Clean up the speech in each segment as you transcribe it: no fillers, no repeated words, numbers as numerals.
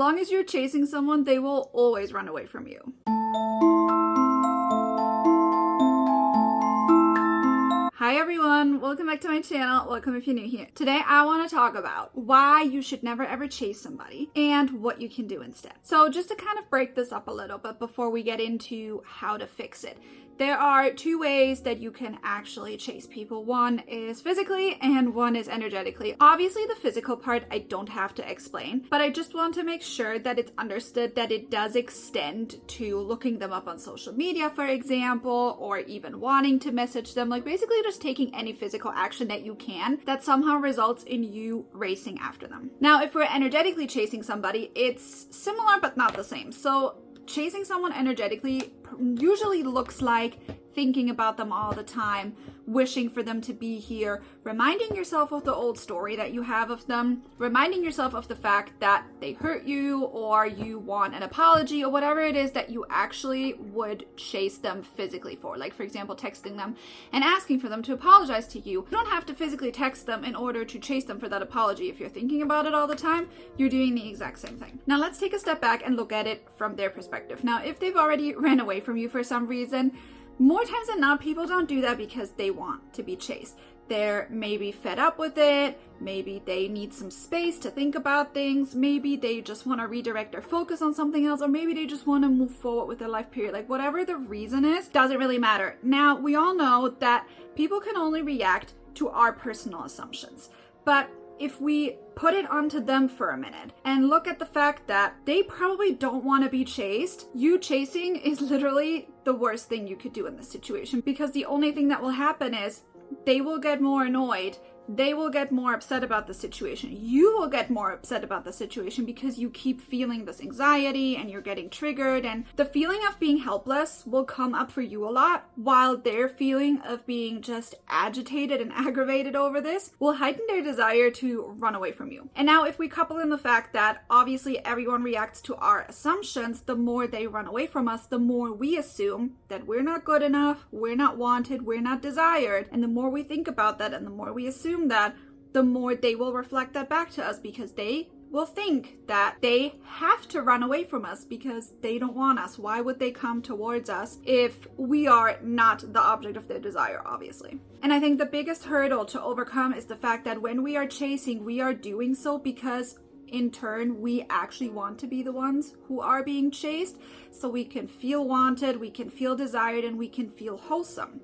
long as you're chasing someone, they will always run away from you. Hi everyone, welcome back to my channel. Welcome if you're new here. Today I want to talk about why you should never ever chase somebody and what you can do instead. So just to kind of break this up a little bit before we get into how to fix it. There are two ways that you can actually chase people. One is physically and one is energetically. Obviously the physical part I don't have to explain, but I just want to make sure that it's understood that it does extend to looking them up on social media, for example, or even wanting to message them, like basically just taking any physical action that you can that somehow results in you racing after them. Now, if we're energetically chasing somebody, it's similar but not the same. So chasing someone energetically usually looks like thinking about them all the time, wishing for them to be here, reminding yourself of the old story that you have of them, reminding yourself of the fact that they hurt you or you want an apology or whatever it is that you actually would chase them physically for. Like, for example, texting them and asking for them to apologize to you. You don't have to physically text them in order to chase them for that apology. If you're thinking about it all the time, you're doing the exact same thing. Now, let's take a step back and look at it from their perspective. Now, if they've already ran away from you for some reason, more times than not, people don't do that because they want to be chased. They're maybe fed up with it, maybe they need some space to think about things, maybe they just want to redirect their focus on something else, or maybe they just want to move forward with their life, period. Like, whatever the reason is, doesn't really matter. Now, we all know that people can only react to our personal assumptions, but if we put it onto them for a minute and look at the fact that they probably don't want to be chased, you chasing is literally the worst thing you could do in this situation, because the only thing that will happen is they will get more annoyed. They will get more upset about the situation. You will get more upset about the situation because you keep feeling this anxiety and you're getting triggered, and the feeling of being helpless will come up for you a lot, while their feeling of being just agitated and aggravated over this will heighten their desire to run away from you. And now if we couple in the fact that obviously everyone reacts to our assumptions, the more they run away from us, the more we assume that we're not good enough, we're not wanted, we're not desired. And the more we think about that and the more we assume that, the more they will reflect that back to us, because they will think that they have to run away from us because they don't want us. Why would they come towards us if we are not the object of their desire, obviously? And I think the biggest hurdle to overcome is the fact that when we are chasing, we are doing so because in turn, we actually want to be the ones who are being chased, so we can feel wanted, we can feel desired, and we can feel wholesome.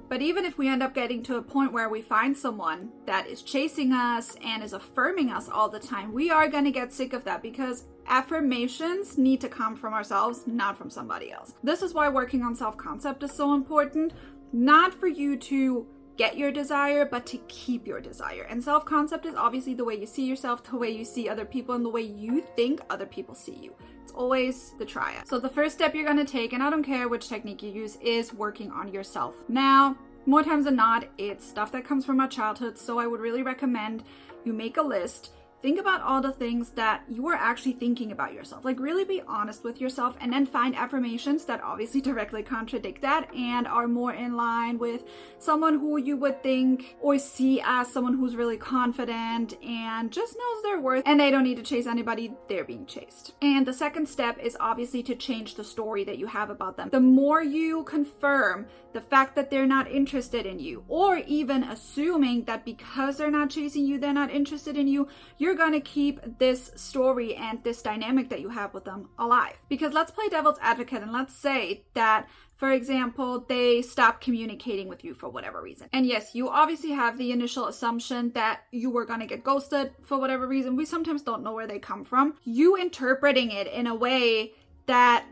But even if we end up getting to a point where we find someone that is chasing us and is affirming us all the time, we are going to get sick of that, because affirmations need to come from ourselves, not from somebody else. This is why working on self-concept is so important, not for you to get your desire, but to keep your desire. And self-concept is obviously the way you see yourself, the way you see other people, and the way you think other people see you. It's always the triad. So the first step you're going to take, and I don't care which technique you use, is working on yourself. Now, more times than not, it's stuff that comes from our childhood, so I would really recommend you make a list. Think about all the things that you are actually thinking about yourself. Like, really be honest with yourself, and then find affirmations that obviously directly contradict that and are more in line with someone who you would think or see as someone who's really confident and just knows their worth, and they don't need to chase anybody, they're being chased. And the second step is obviously to change the story that you have about them. The more you confirm the fact that they're not interested in you, or even assuming that because they're not chasing you, they're not interested in you, you're going to keep this story and this dynamic that you have with them alive. Because let's play devil's advocate and let's say that, for example, they stop communicating with you for whatever reason. And yes, you obviously have the initial assumption that you were going to get ghosted for whatever reason. We sometimes don't know where they come from. You interpreting it in a way that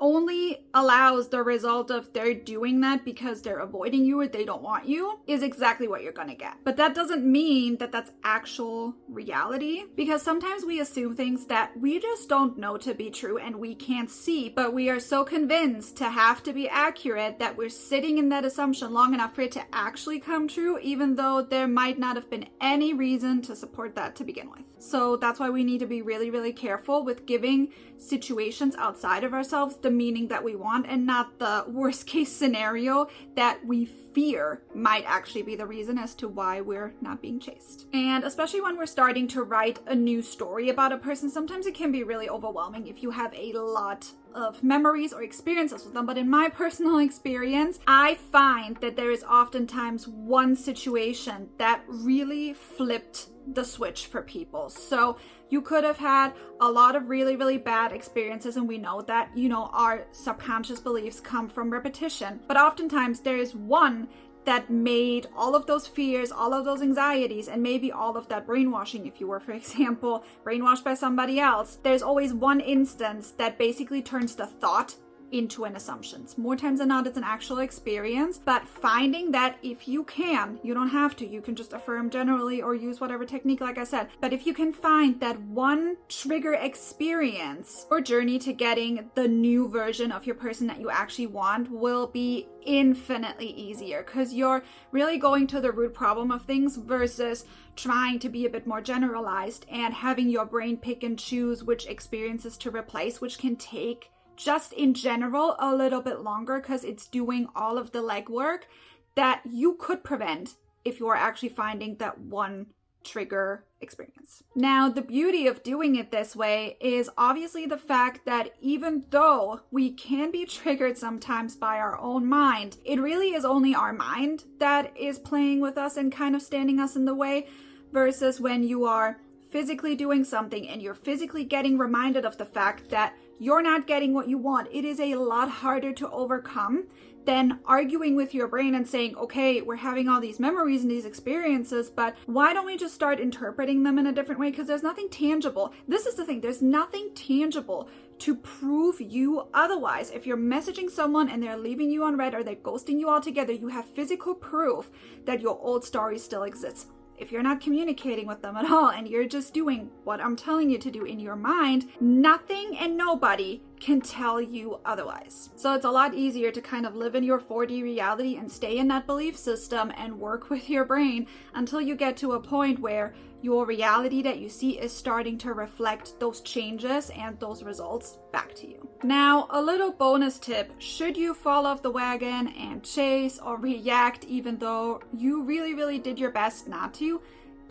only allows the result of they're doing that because they're avoiding you or they don't want you is exactly what you're gonna get. But that doesn't mean that that's actual reality, because sometimes we assume things that we just don't know to be true and we can't see, but we are so convinced to have to be accurate that we're sitting in that assumption long enough for it to actually come true, even though there might not have been any reason to support that to begin with. So that's why we need to be really, really careful with giving situations outside of ourselves the meaning that we want and not the worst case scenario that we fear might actually be the reason as to why we're not being chased. And especially when we're starting to write a new story about a person, sometimes it can be really overwhelming if you have a lot of memories or experiences with them. But in my personal experience, I find that there is oftentimes one situation that really flipped the switch for people. So you could have had a lot of really, really bad experiences, and we know that, our subconscious beliefs come from repetition. But oftentimes there is one that made all of those fears, all of those anxieties, and maybe all of that brainwashing, if you were, for example, brainwashed by somebody else, there's always one instance that basically turns the thought into an assumption. More times than not, it's an actual experience, but finding that if you can, you don't have to, you can just affirm generally or use whatever technique, like I said, but if you can find that one trigger experience or journey to getting the new version of your person that you actually want will be infinitely easier, because you're really going to the root problem of things versus trying to be a bit more generalized and having your brain pick and choose which experiences to replace, which can take just in general a little bit longer because it's doing all of the legwork that you could prevent if you are actually finding that one trigger experience. Now, the beauty of doing it this way is obviously the fact that even though we can be triggered sometimes by our own mind, it really is only our mind that is playing with us and kind of standing us in the way, versus when you are physically doing something and you're physically getting reminded of the fact that you're not getting what you want. It is a lot harder to overcome than arguing with your brain and saying, okay, we're having all these memories and these experiences, but why don't we just start interpreting them in a different way? Because there's nothing tangible. This is the thing. There's nothing tangible to prove you otherwise. If you're messaging someone and they're leaving you unread or they're ghosting you altogether, you have physical proof that your old story still exists. If you're not communicating with them at all and you're just doing what I'm telling you to do in your mind, nothing and nobody can tell you otherwise. So it's a lot easier to kind of live in your 4D reality and stay in that belief system and work with your brain until you get to a point where your reality that you see is starting to reflect those changes and those results back to you. Now, a little bonus tip: should you fall off the wagon and chase or react even though you really, really did your best not to,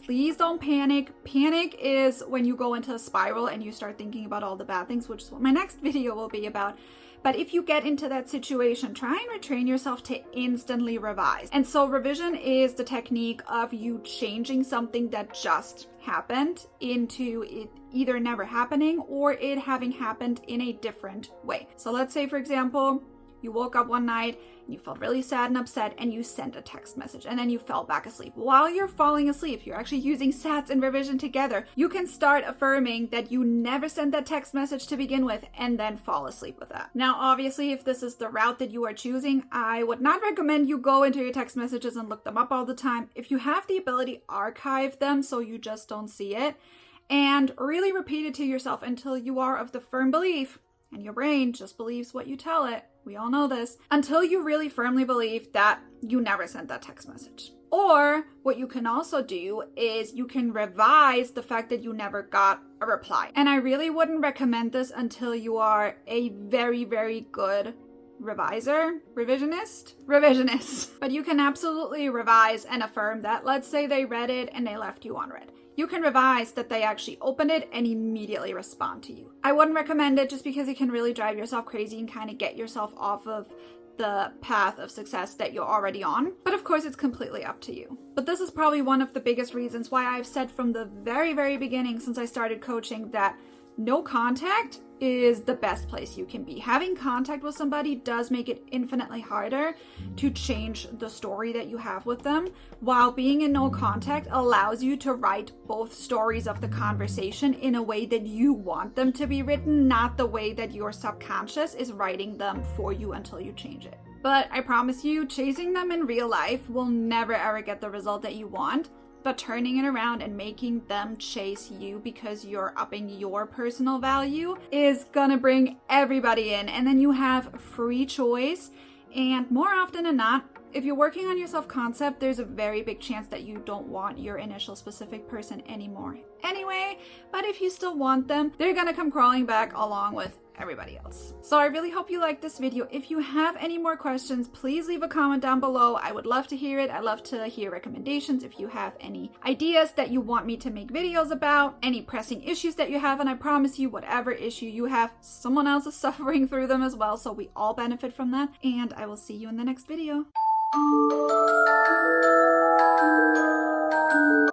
please don't panic. Panic is when you go into a spiral and you start thinking about all the bad things, which is what my next video will be about. But if you get into that situation, try and retrain yourself to instantly revise. And so revision is the technique of you changing something that just happened into it either never happening or it having happened in a different way. So let's say, for example, you woke up one night and you felt really sad and upset and you sent a text message and then you fell back asleep. While you're falling asleep, you're actually using SATS and revision together. You can start affirming that you never sent that text message to begin with and then fall asleep with that. Now, obviously, if this is the route that you are choosing, I would not recommend you go into your text messages and look them up all the time. If you have the ability, archive them so you just don't see it, and really repeat it to yourself until you are of the firm belief, and your brain just believes what you tell it. We all know this. Until you really firmly believe that you never sent that text message. Or what you can also do is you can revise the fact that you never got a reply. And I really wouldn't recommend this until you are a very, very good revisionist. But you can absolutely revise and affirm that. Let's say they read it and they left you unread. You can revise that they actually opened it and immediately respond to you. I wouldn't recommend it just because it can really drive yourself crazy and kind of get yourself off of the path of success that you're already on. But of course, it's completely up to you. But this is probably one of the biggest reasons why I've said from the very, very beginning since I started coaching that no contact is the best place you can be. Having contact with somebody does make it infinitely harder to change the story that you have with them, while being in no contact allows you to write both stories of the conversation in a way that you want them to be written, not the way that your subconscious is writing them for you until you change it. But I promise you, chasing them in real life will never ever get the result that you want. But turning it around and making them chase you because you're upping your personal value is gonna bring everybody in. And then you have free choice. And more often than not, If you're working on your self-concept, there's a very big chance that you don't want your initial specific person anymore anyway, but if you still want them, they're gonna come crawling back along with everybody else. So I really hope you liked this video. If you have any more questions, please leave a comment down below. I would love to hear it. I love to hear recommendations. If you have any ideas that you want me to make videos about, any pressing issues that you have, and I promise you, whatever issue you have, someone else is suffering through them as well, so we all benefit from that. And I will see you in the next video.